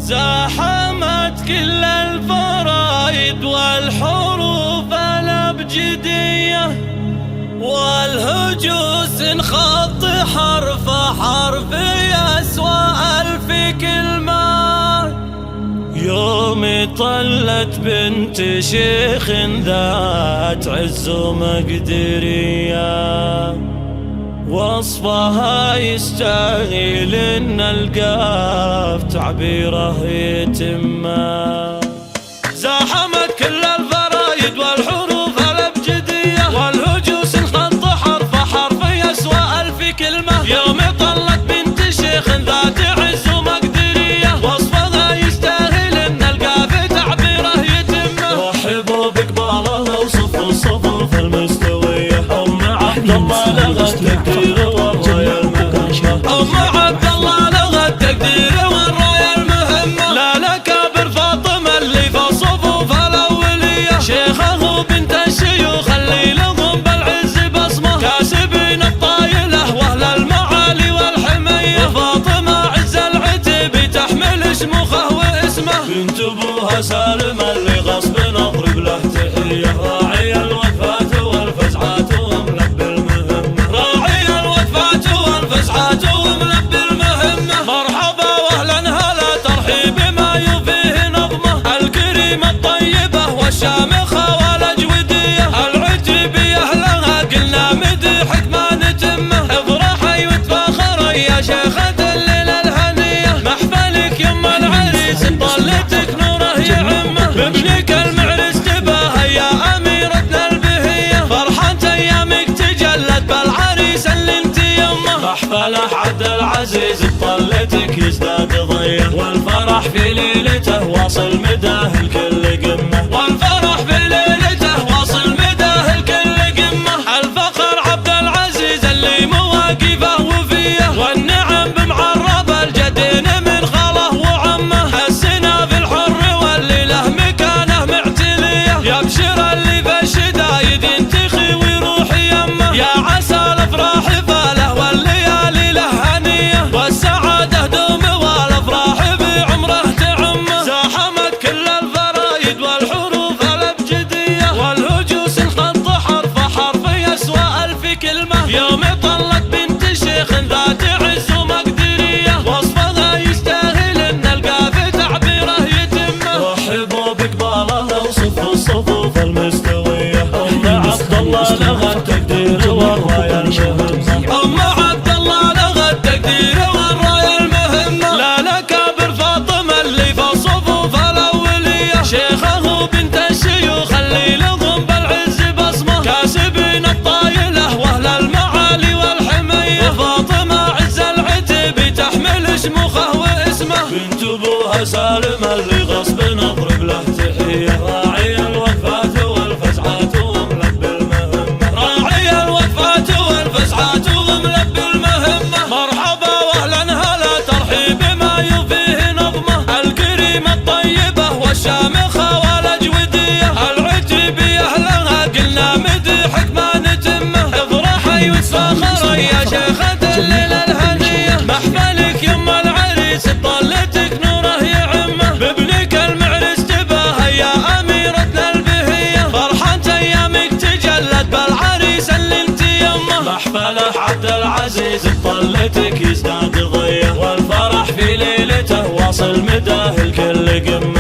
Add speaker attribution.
Speaker 1: زاحمت كل الفرايد والحروف الأبجدية، والهجوس انخط حرف حرف يسوى ألف كلمة. يوم طلت بنت شيخ ذات عز ومقدرية، وصفها يستاهل ان القاف تعبيره يتمه. زاحمت كل الفرايد والحروف الابجديه، والهجوس انخط حرف حرف يسوى ألف كلمه. يوم طلت بنت شيخ ذات عز ومقدريه، وصفها يستاهل ان القاف تعبيره يتمه. رحبوا بقبالها وصفوا الصفوف المستويه، ام عبد الله لغت تقدير والرايه المهمه. ام عبد الله لغت تقدير والرايه المهمه. لا لكابر فاطمه اللي في صفوف الاوليه، شيخه بنت الشيوخ اللي لهم بالعز بصمه. كاسبين الطايله واهل المعالي والحميه، فاطمه عز العتيبي تحمل شموخه واسمه. بنت ابوها سالم اللي غصب اضرب له تحيه، راعي الوفاه والفزعات وملبي المهمه. راعي الوفاه والفزعات وملبي المهمه. مرحبا واهلا هلا ترحيب ما يفيه نظمه. الكريمه الطيبه والشامخه والاجوديه، العتيبيه اهلها قلنا مدحك ما نتمه. افرحي وتفاخري يا شيخه الليله الهنيه، محفلك يما العريس طلتك نوره يعمه. بابنك المعرس تباهي يا اميرتنا البهيه، فرحه ايامك تجلت بالعريس اللي انت يمه. محفله عبد العزيز بطلتك يزداد ضيه، والفرح في ليلته واصل مداه الكل قمه. والفرح في ليلته واصل مداه الكل قمه. الفخر عبد العزيز اللي مواقفه وفيه، والنعم بمعرب الجدين من خاله وعمه. السنا في الحر واللي له مكانه معتليه، يبشر اللي في الشدايد ينتخي ويروح يمه. يا عسى الافراح فاله والليالي له هنيه، والسعاده دوم والافراح بعمره تعمه. زاحمت كل الفرايد والحروف الابجديه، والهجوس انخط حرف حرف يسوى ألف كلمه. يوم طلت بنت شيخ ذات عز ومقدريه، وصفها يستاهل ان القاف تعبيره يتمه. رحبوا بقبالها وصفوا الصفوف المستويه، ام عبد الله لغت تقدير والرايه المهمه. ام عبد الله لغت تقدير والرايه المهمه. لا لكابر فاطمه اللي في صفوف الاوليه، شيخه بنت الشيوخ اللي لهم بالعز بصمه. كاسبين الطايله واهل المعالي والحميه، فاطمه عز العتيبي تحمل شموخه واسمه. بنت ابوها سالم اللي غصب اضرب له تحيه، راعي الوفاه والفزعات وملبي المهمه. راعي الوفاه والفزعات وملبي المهمه. مرحبا واهلا هلا ترحيب ما يفيه نظمه. الكريمه الطيبه والشامخه والاجوديه، العتيبيه اهلها قلنا مدحك ما نتمه. افرحي وتفاخري يا شيخه الليله الهنيه، محفلك يما العريس طلتك نوره يعمه. بابنك المعرس تباهي يا اميرتنا البهيه، فرحه ايامك تجلت بالعريس اللي انت يمه. محفله عبد العزيز بطلتك يزداد ضيه، والفرح في ليلته واصل مداه الكل قمه.